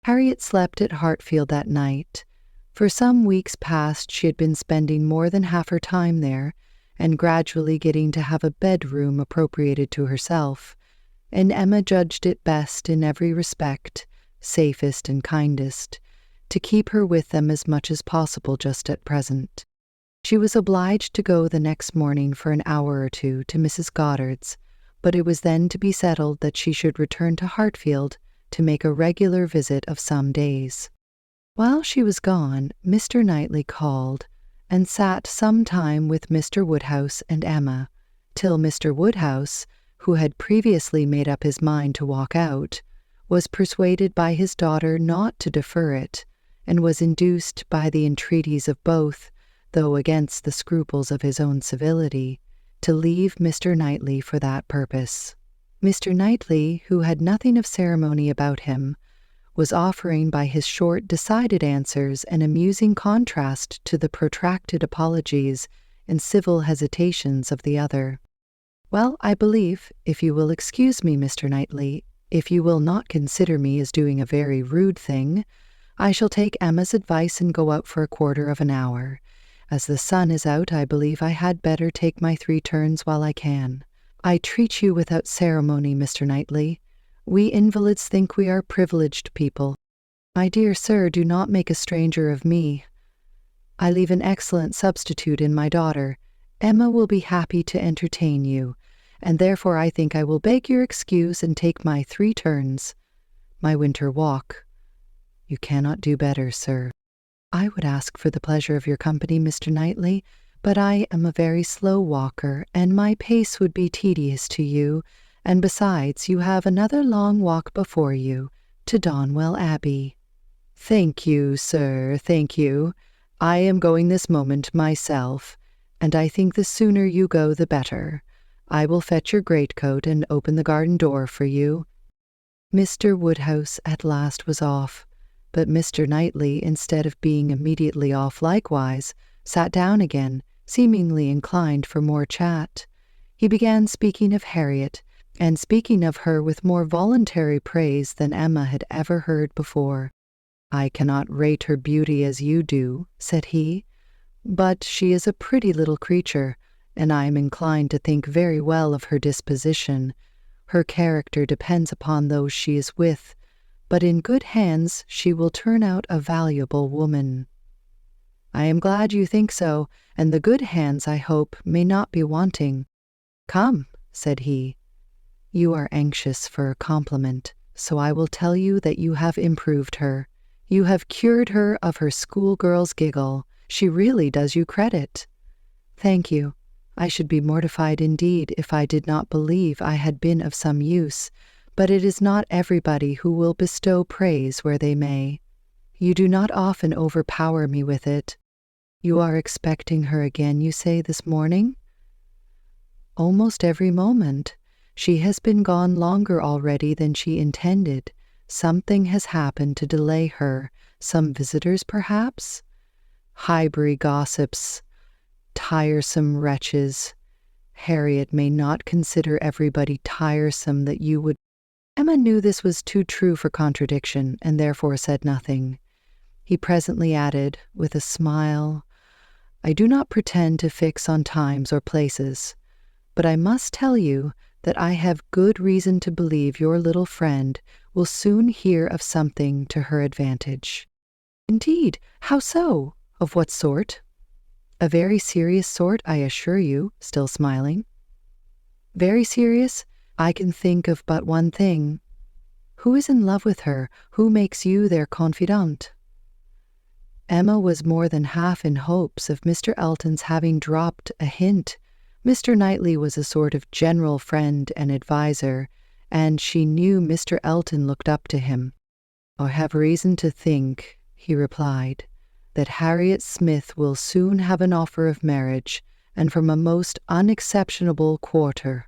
Harriet slept at Hartfield that night. For some weeks past she had been spending more than half her time there, and gradually getting to have a bedroom appropriated to herself, and Emma judged it best in every respect, safest and kindest, to keep her with them as much as possible just at present. She was obliged to go the next morning for an hour or two to Mrs. Goddard's, but it was then to be settled that she should return to Hartfield to make a regular visit of some days. While she was gone, Mr. Knightley called, and sat some time with Mr. Woodhouse and Emma, till Mr. Woodhouse, who had previously made up his mind to walk out, was persuaded by his daughter not to defer it, and was induced by the entreaties of both, though against the scruples of his own civility, to leave Mr. Knightley for that purpose. Mr. Knightley, who had nothing of ceremony about him, was offering by his short, decided answers an amusing contrast to the protracted apologies and civil hesitations of the other. "Well, I believe, if you will excuse me, Mr. Knightley, if you will not consider me as doing a very rude thing, I shall take Emma's advice and go out for a quarter of an hour. As the sun is out, I believe I had better take my 3 turns while I can. I treat you without ceremony, Mr. Knightley. We invalids think we are privileged people. My dear sir, do not make a stranger of me. I leave an excellent substitute in my daughter. Emma will be happy to entertain you, and therefore I think I will beg your excuse and take my 3 turns. My winter walk." "You cannot do better, sir." "I would ask for the pleasure of your company, Mr. Knightley, but I am a very slow walker, and my pace would be tedious to you, and besides, you have another long walk before you, to Donwell Abbey." "Thank you, sir, thank you. I am going this moment myself, and I think the sooner you go the better. I will fetch your greatcoat and open the garden door for you." Mr. Woodhouse at last was off, but Mr. Knightley, instead of being immediately off likewise, sat down again, seemingly inclined for more chat. He began speaking of Harriet, and speaking of her with more voluntary praise than Emma had ever heard before. "I cannot rate her beauty as you do," said he, "but she is a pretty little creature, and I am inclined to think very well of her disposition. Her character depends upon those she is with, but in good hands she will turn out a valuable woman." "I am glad you think so, and the good hands, I hope, may not be wanting. Come," said he, "you are anxious for a compliment, so I will tell you that you have improved her. You have cured her of her schoolgirl's giggle. She really does you credit." "Thank you. I should be mortified indeed if I did not believe I had been of some use, but it is not everybody who will bestow praise where they may. You do not often overpower me with it. You are expecting her again, you say, this morning?" "Almost every moment. She has been gone longer already than she intended. Something has happened to delay her. Some visitors, perhaps? Highbury gossips. Tiresome wretches. Harriet may not consider everybody tiresome that you would—" Emma knew this was too true for contradiction, and therefore said nothing. He presently added, with a smile, "I do not pretend to fix on times or places, but I must tell you that I have good reason to believe your little friend will soon hear of something to her advantage." "Indeed, how so? Of what sort?" "A very serious sort, I assure you," still smiling. "Very serious? I can think of but one thing. Who is in love with her? Who makes you their confidant?" Emma was more than half in hopes of Mr. Elton's having dropped a hint. Mr. Knightley was a sort of general friend and adviser, and she knew Mr. Elton looked up to him. "I have reason to think," he replied, "that Harriet Smith will soon have an offer of marriage, and from a most unexceptionable quarter.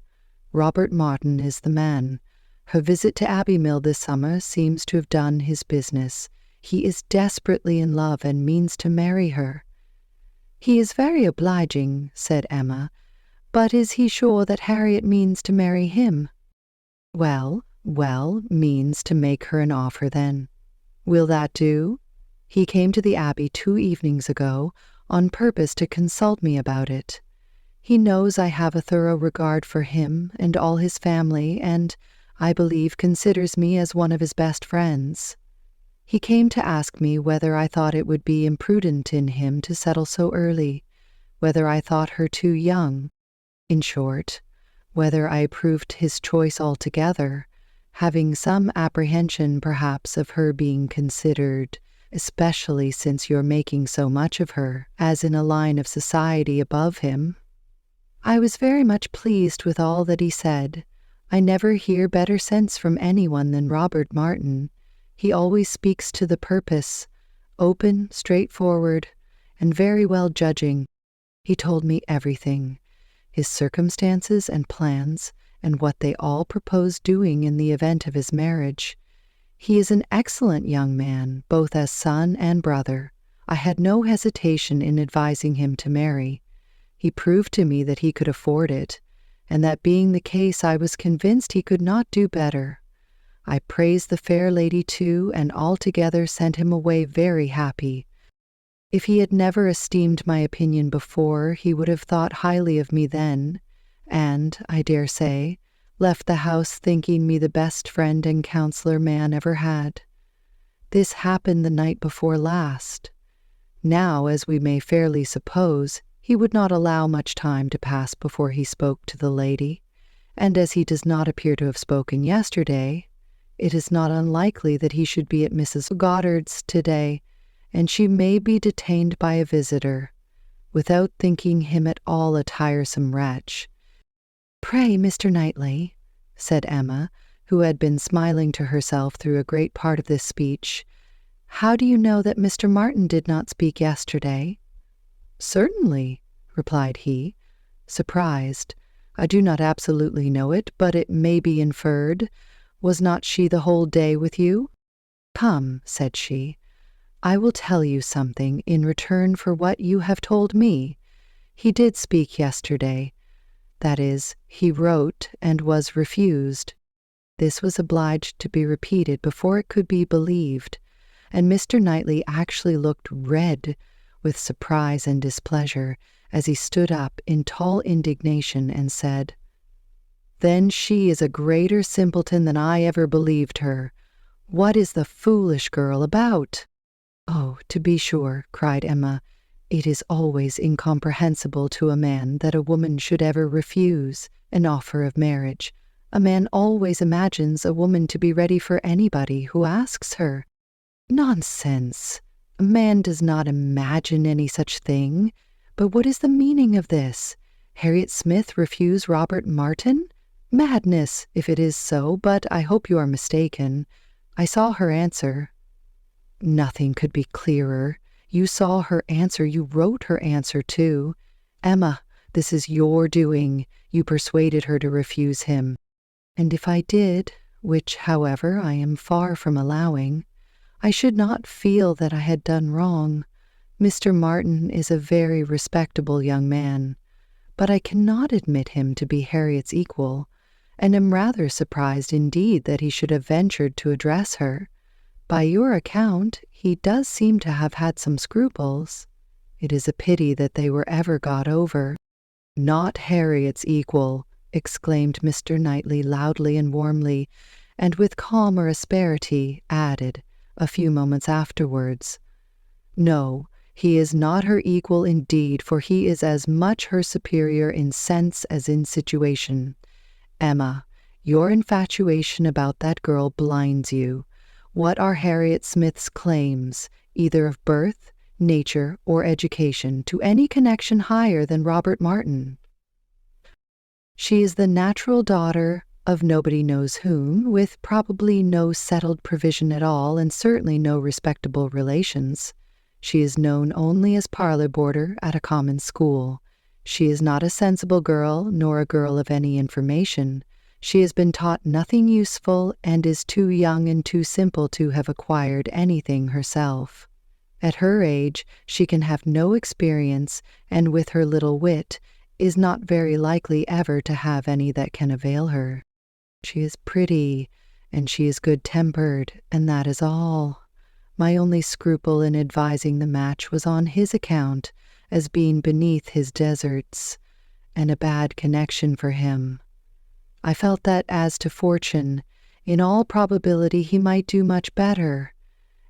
Robert Martin is the man. Her visit to Abbey Mill this summer seems to have done his business. He is desperately in love and means to marry her." "He is very obliging," said Emma, "but is he sure that Harriet means to marry him?" Well, means to make her an offer then." Will that do? He came to the Abbey 2 evenings ago on purpose to consult me about it. He knows I have a thorough regard for him and all his family, and, I believe, considers me as one of his best friends. He came to ask me whether I thought it would be imprudent in him to settle so early, whether I thought her too young. In short, whether I approved his choice altogether, having some apprehension perhaps of her being considered, especially since you're making so much of her, as in a line of society above him. I was very much pleased with all that he said. I never hear better sense from anyone than Robert Martin. He always speaks to the purpose, open, straightforward, and very well judging. He told me everything, his circumstances and plans, and what they all propose doing in the event of his marriage. He is an excellent young man, both as son and brother. I had no hesitation in advising him to marry. He proved to me that he could afford it, and that being the case I was convinced he could not do better. I praised the fair lady too, and altogether sent him away very happy. If he had never esteemed my opinion before, he would have thought highly of me then, and, I dare say, left the house thinking me the best friend and counselor man ever had. This happened the night before last. Now, as we may fairly suppose, he would not allow much time to pass before he spoke to the lady, and as he does not appear to have spoken yesterday, it is not unlikely that he should be at Mrs. Goddard's today, and she may be detained by a visitor, without thinking him at all a tiresome wretch. "Pray, Mr. Knightley," said Emma, who had been smiling to herself through a great part of this speech, "how do you know that Mr. Martin did not speak yesterday?" "Certainly," replied he, surprised. "I do not absolutely know it, but it may be inferred. Was not she the whole day with you?" "Come," said she, "I will tell you something in return for what you have told me. He did speak yesterday. That is, he wrote and was refused." This was obliged to be repeated before it could be believed, and Mr. Knightley actually looked red with surprise and displeasure as he stood up in tall indignation and said, "Then she is a greater simpleton than I ever believed her. What is the foolish girl about?" "Oh, to be sure," cried Emma, "it is always incomprehensible to a man that a woman should ever refuse an offer of marriage. A man always imagines a woman to be ready for anybody who asks her." "Nonsense! A man does not imagine any such thing. But what is the meaning of this? Harriet Smith refuse Robert Martin? Madness, if it is so, but I hope you are mistaken. I saw her answer." "Nothing could be clearer. You saw her answer. You wrote her answer, too. Emma, this is your doing. You persuaded her to refuse him. And if I did, which, however, I am far from allowing, I should not feel that I had done wrong. Mr. Martin is a very respectable young man, but I cannot admit him to be Harriet's equal, and am rather surprised indeed that he should have ventured to address her. By your account, he does seem to have had some scruples. It is a pity that they were ever got over." "Not Harriet's equal," exclaimed Mr. Knightley loudly and warmly, and with calmer asperity added, a few moments afterwards, "No, he is not her equal indeed, for he is as much her superior in sense as in situation. Emma, your infatuation about that girl blinds you. What are Harriet Smith's claims, either of birth, nature, or education, to any connection higher than Robert Martin? She is the natural daughter of nobody knows whom, with probably no settled provision at all, and certainly no respectable relations. She is known only as parlour boarder at a common school. She is not a sensible girl, nor a girl of any information. She has been taught nothing useful, and is too young and too simple to have acquired anything herself. At her age she can have no experience, and with her little wit is not very likely ever to have any that can avail her. She is pretty, and she is good-tempered, and that is all. My only scruple in advising the match was on his account, as being beneath his deserts, and a bad connection for him. I felt that as to fortune, in all probability he might do much better,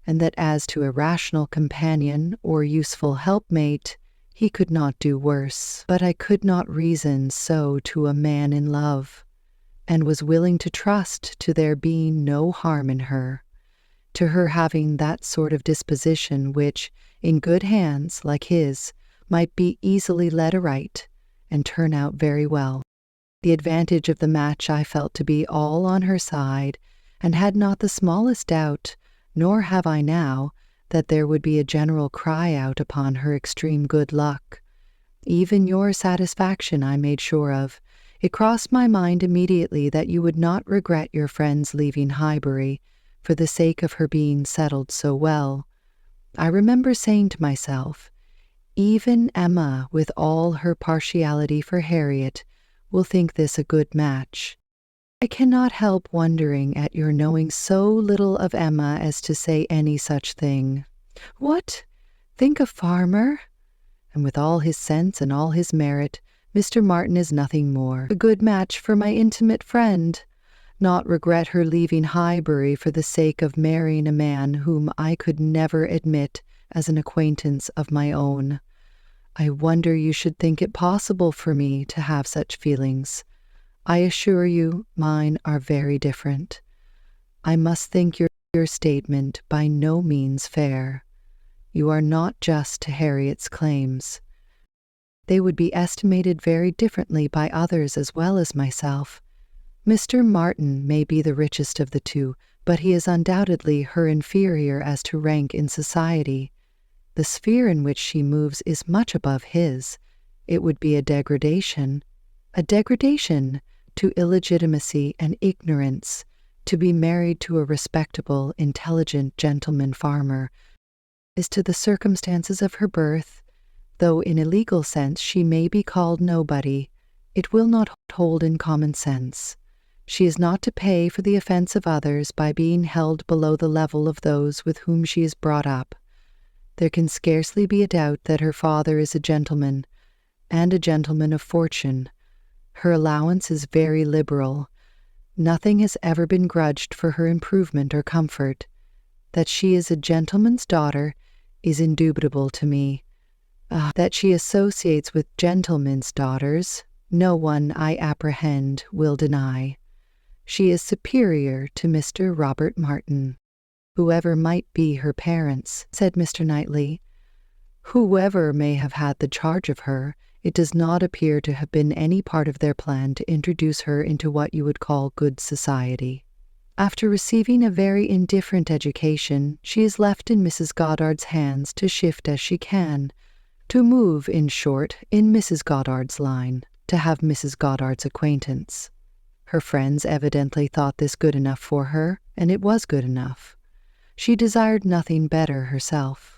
and that as to a rational companion or useful helpmate, he could not do worse. But I could not reason so to a man in love, and was willing to trust to there being no harm in her, to her having that sort of disposition which, in good hands like his, might be easily led aright and turn out very well. The advantage of the match I felt to be all on her side, and had not the smallest doubt, nor have I now, that there would be a general cry out upon her extreme good luck. Even your satisfaction I made sure of. It crossed my mind immediately that you would not regret your friend's leaving Highbury, for the sake of her being settled so well. I remember saying to myself, even Emma, with all her partiality for Harriet, will think this a good match. I cannot help wondering at your knowing so little of Emma as to say any such thing. What? Think a farmer? And with all his sense and all his merit, Mr. Martin is nothing more. A good match for my intimate friend. Not regret her leaving Highbury for the sake of marrying a man whom I could never admit as an acquaintance of my own. I wonder you should think it possible for me to have such feelings. I assure you mine are very different. I must think your statement by no means fair. You are not just to Harriet's claims. They would be estimated very differently by others as well as myself. Mr. Martin may be the richest of the two, but he is undoubtedly her inferior as to rank in society. The sphere in which she moves is much above his. It would be a degradation to illegitimacy and ignorance, to be married to a respectable, intelligent gentleman farmer. As to the circumstances of her birth, though in a legal sense she may be called nobody, it will not hold in common sense. She is not to pay for the offense of others by being held below the level of those with whom she is brought up. There can scarcely be a doubt that her father is a gentleman, and a gentleman of fortune. Her allowance is very liberal. Nothing has ever been grudged for her improvement or comfort. That she is a gentleman's daughter is indubitable to me. That she associates with gentlemen's daughters, no one, I apprehend, will deny. She is superior to Mr. Robert Martin. Whoever might be her parents, said Mr. Knightley, whoever may have had the charge of her, it does not appear to have been any part of their plan to introduce her into what you would call good society. After receiving a very indifferent education, she is left in Mrs. Goddard's hands to shift as she can, to move, in short, in Mrs. Goddard's line, to have Mrs. Goddard's acquaintance. Her friends evidently thought this good enough for her, and it was good enough. She desired nothing better herself.